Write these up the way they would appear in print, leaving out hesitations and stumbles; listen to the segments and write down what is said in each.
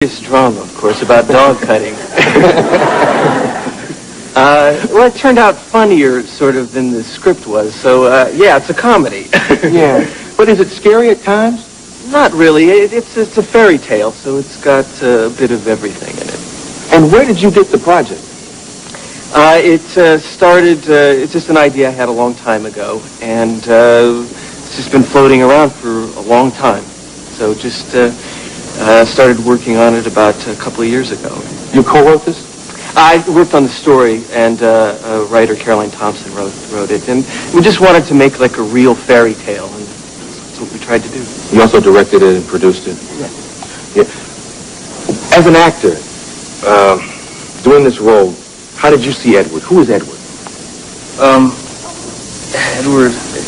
This drama, of course, about dog cutting. Well, it turned out funnier, sort of, than the script was. So, yeah, it's a comedy. Yeah. But is it scary at times? Not really. It's a fairy tale, so it's got a bit of everything in it. And where did you get the project? It started, it's just an idea I had a long time ago, and it's just been floating around for a long time. So just started working on it about a couple of years ago. You co-wrote this? I worked on the story, and writer Caroline Thompson wrote it, and we just wanted to make like a real fairy tale, and that's what we tried to do. You also directed it and produced it? Yeah. As an actor, doing this role, how did you see Edward? Who is Edward?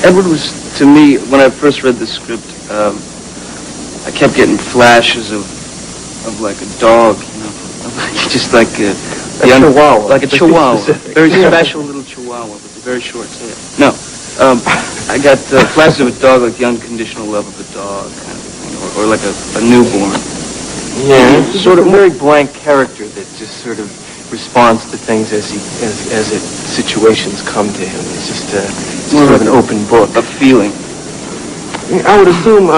Edward was, to me, when I first read the script, I kept getting flashes of like a dog, you know, just like a chihuahua. Like a chihuahua. Very special little chihuahua with a very short tail. No, I got flashes of a dog, like the unconditional love of a dog, kind of thing, or like a newborn. Yeah. Sort of very blank character that just sort of responds to things as situations come to him. It's just sort of an open book. A feeling. I would assume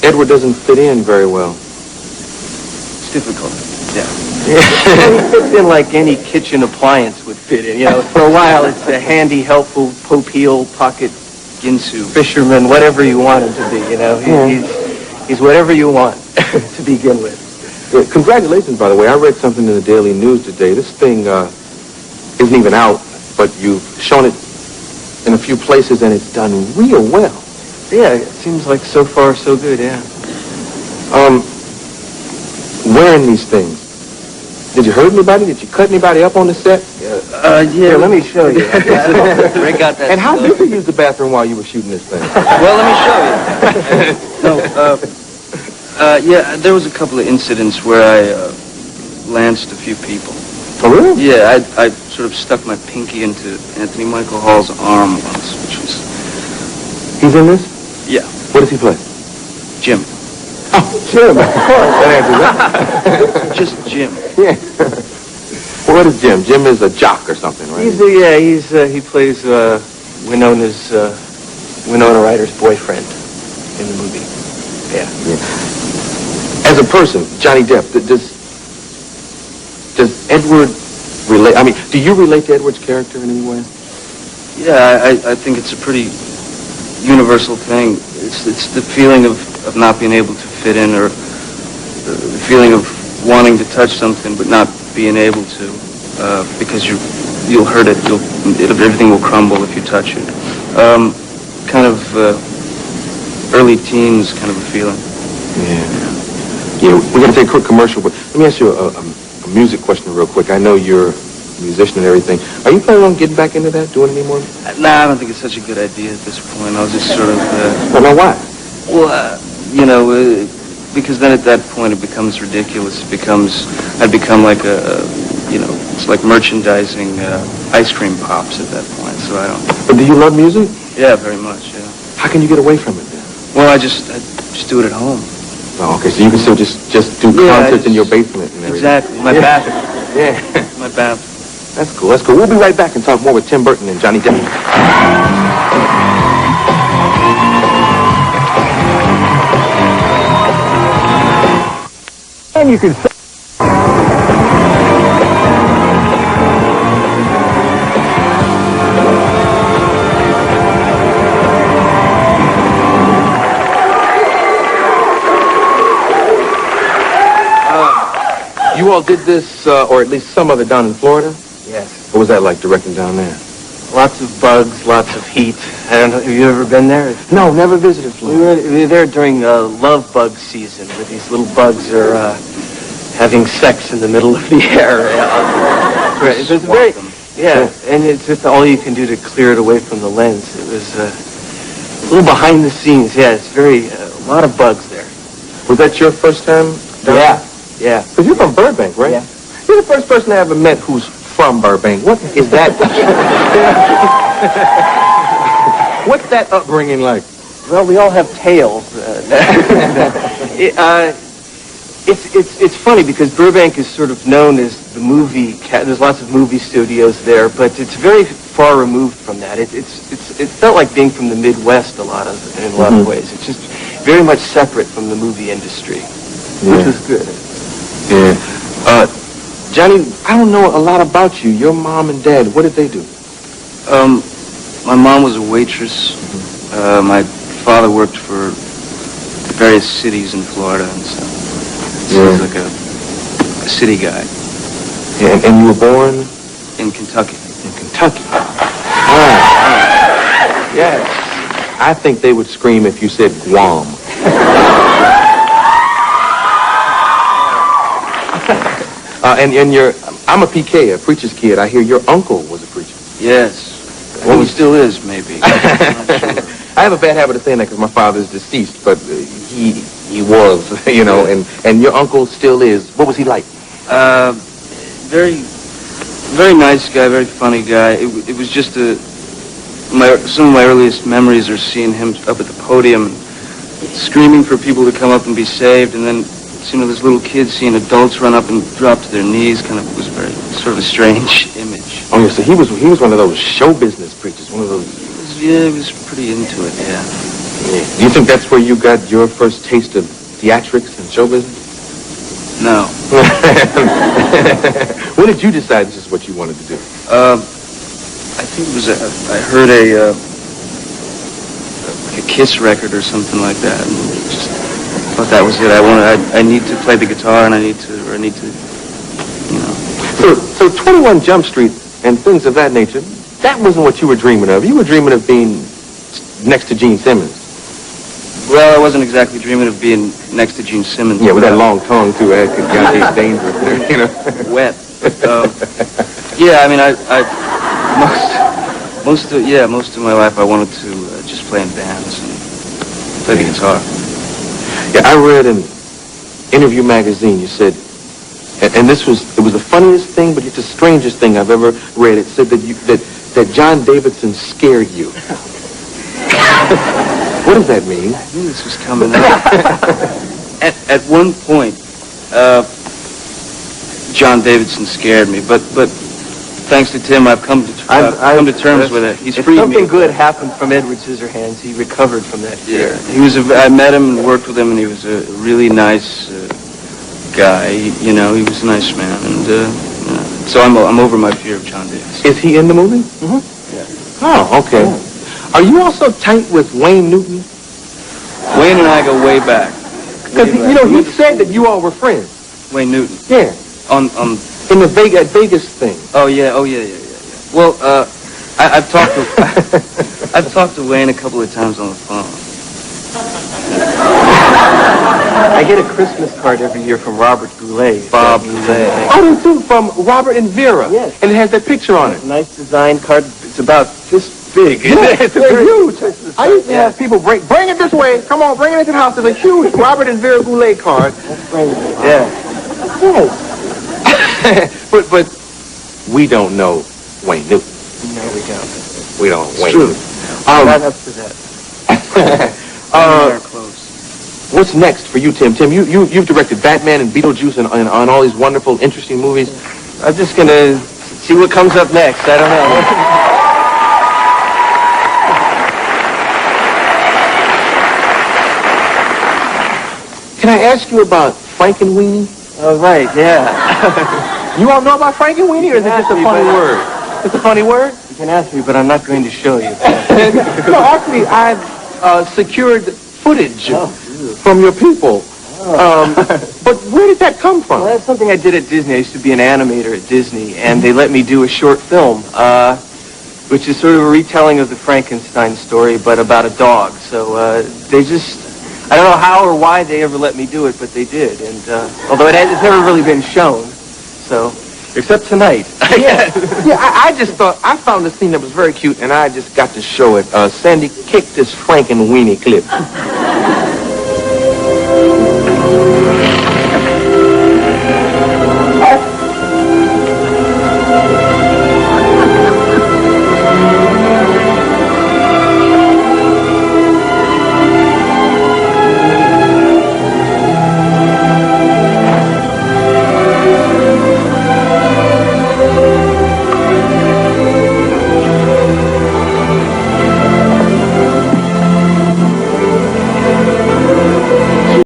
Edward doesn't fit in very well. It's difficult. Yeah. Well, he fits in like any kitchen appliance would fit in. You know, for a while it's a handy, helpful, Pope-heel, pocket, ginsu, fisherman, whatever you want him to be. You know, he's whatever you want to begin with. Yeah, congratulations, by the way. I read something in the Daily News today. This thing isn't even out, but you've shown it in a few places, and it's done real well. Yeah, it seems like so far so good. Yeah. Wearing these things, did you hurt anybody? Did you cut anybody up on the set? Yeah. Here, let me show you. Break out that. And how did you use the bathroom while you were shooting this thing? Well, let me show you. No. Yeah, there was a couple of incidents where I lanced a few people. Oh, really? Yeah, I sort of stuck my pinky into Anthony Michael Hall's arm once, which was... He's in this? Yeah. What does he play? Jim. Oh, Jim, of course. That answers that. Just Jim. Yeah. Well, what is Jim? Jim is a jock or something, right? He plays Winona Ryder's boyfriend in the movie. Yeah. As a person, Johnny Depp, does Edward relate? I mean, do you relate to Edward's character in any way? Yeah, I think it's a pretty universal thing. It's the feeling of not being able to fit in, or the feeling of wanting to touch something but not being able to, because you'll hurt it. Everything will crumble if you touch it. Kind of early teens kind of a feeling. Yeah, we're going to take a quick commercial, but let me ask you a music question real quick. I know you're a musician and everything. Are you planning on getting back into that, doing any more? Nah, I don't think it's such a good idea at this point. I was just sort of... Well, now why? Well, because then at that point it becomes ridiculous. I'd become like it's like merchandising ice cream pops at that point, so I don't... But do you love music? Yeah, very much, yeah. How can you get away from it then? Well, I just do it at home. Oh, okay, so you can still just do concerts in your basement and everything. Exactly, my bathroom. Yeah. My bathroom. That's cool. We'll be right back and talk more with Tim Burton and Johnny Depp. And you can say... You all did this, or at least some of it, down in Florida? Yes. What was that like, directing down there? Lots of bugs, lots of heat. I don't know, have you ever been there? No, never visited Florida. We were there during love bug season, where these little bugs are having sex in the middle of the air. It's very, and it's just all you can do to clear it away from the lens. It was a little behind the scenes. Yeah, it's a lot of bugs there. Was that your first time down there? Yeah. Because you're from Burbank, right? Yeah. You're the first person I ever met who's from Burbank. What is that? What's that upbringing like? Well, we all have tails. It's funny because Burbank is sort of known as the movie. There's lots of movie studios there, but it's very far removed from that. It felt like being from the Midwest in a lot of ways. It's just very much separate from the movie industry, which was good. Yeah. Johnny, I don't know a lot about you. Your mom and dad, what did they do? My mom was a waitress. My father worked for various cities in Florida and stuff. So he was like a city guy. Yeah, and you were born? In Kentucky. In Kentucky. Yes. I think they would scream if you said Guam. I'm a PK, a preacher's kid. I hear your uncle was a preacher. Yes. Well, he still is, maybe. I'm not sure. I have a bad habit of saying that because my father's deceased, but he was, and your uncle still is. What was he like? Very, very nice guy, very funny guy. It was just some of my earliest memories are seeing him up at the podium and screaming for people to come up and be saved, and then this little kid seeing adults run up and drop to their knees was very sort of a strange image. Oh, yeah, so he was one of those show business preachers, one of those. He was pretty into it, yeah. Do you think that's where you got your first taste of theatrics and show business? No. When did you decide this is what you wanted to do? I think it was I heard a Kiss record or something like that, and just thought that was it. I need to play the guitar, and I need to. So 21 Jump Street and things of that nature, that wasn't what you were dreaming of. You were dreaming of being next to Gene Simmons. Well, I wasn't exactly dreaming of being next to Gene Simmons. Yeah, with that long tongue, too. That could be dangerous, Wet. Yeah, I mean, most of my life I wanted to just play in bands and play the guitar. Yeah, I read in Interview magazine, you said, and it was the funniest thing, but it's the strangest thing I've ever read. It said that John Davidson scared you. What does that mean? I knew this was coming up. At one point, John Davidson scared me, but thanks to Tim, I've come to terms with it. He's freed me. Something good happened from Edward Scissorhands. He recovered from that fear. Yeah, I met him and worked with him, and he was a really nice guy. He was a nice man, and so I'm over my fear of John Davidson. Is he in the movie? Mm-hmm. Yeah. Oh, okay. Yeah. Are you also tight with Wayne Newton? Wayne and I go way back. Because he said that you all were friends. Wayne Newton. Yeah. On in the Vegas thing. Oh yeah. Well, I've talked to Wayne a couple of times on the phone. I get a Christmas card every year from Robert Goulet. Bob Goulet. Oh, too, from Robert and Vera. Yes. And it has that picture on it. Nice design card. It's about this big. Yeah, it's huge. I used to have people bring it this way. Come on, bring it into the house. There's a huge Robert and Vera Goulet card. Yeah. Yes. but we don't know Wayne Newton. No, we don't. We don't. It's Wayne true. Newton. Not up to that. What's next for you, Tim? Tim, you've directed Batman and Beetlejuice and on all these wonderful, interesting movies. I'm just gonna see what comes up next. I don't know. Can I ask you about Frankenweenie? Oh, right, yeah. You all know about Frankenweenie, or is it just a funny word? It's a funny word? You can ask me, but I'm not going to show you. No, actually, I've secured footage from your people. But where did that come from? Well, that's something I did at Disney. I used to be an animator at Disney, and they let me do a short film, which is sort of a retelling of the Frankenstein story, but about a dog. So I don't know how or why they ever let me do it, but they did. And although it's never really been shown, so except tonight. Yeah, I just thought I found a scene that was very cute, and I just got to show it. Sandy, kick this Frankenweenie clip.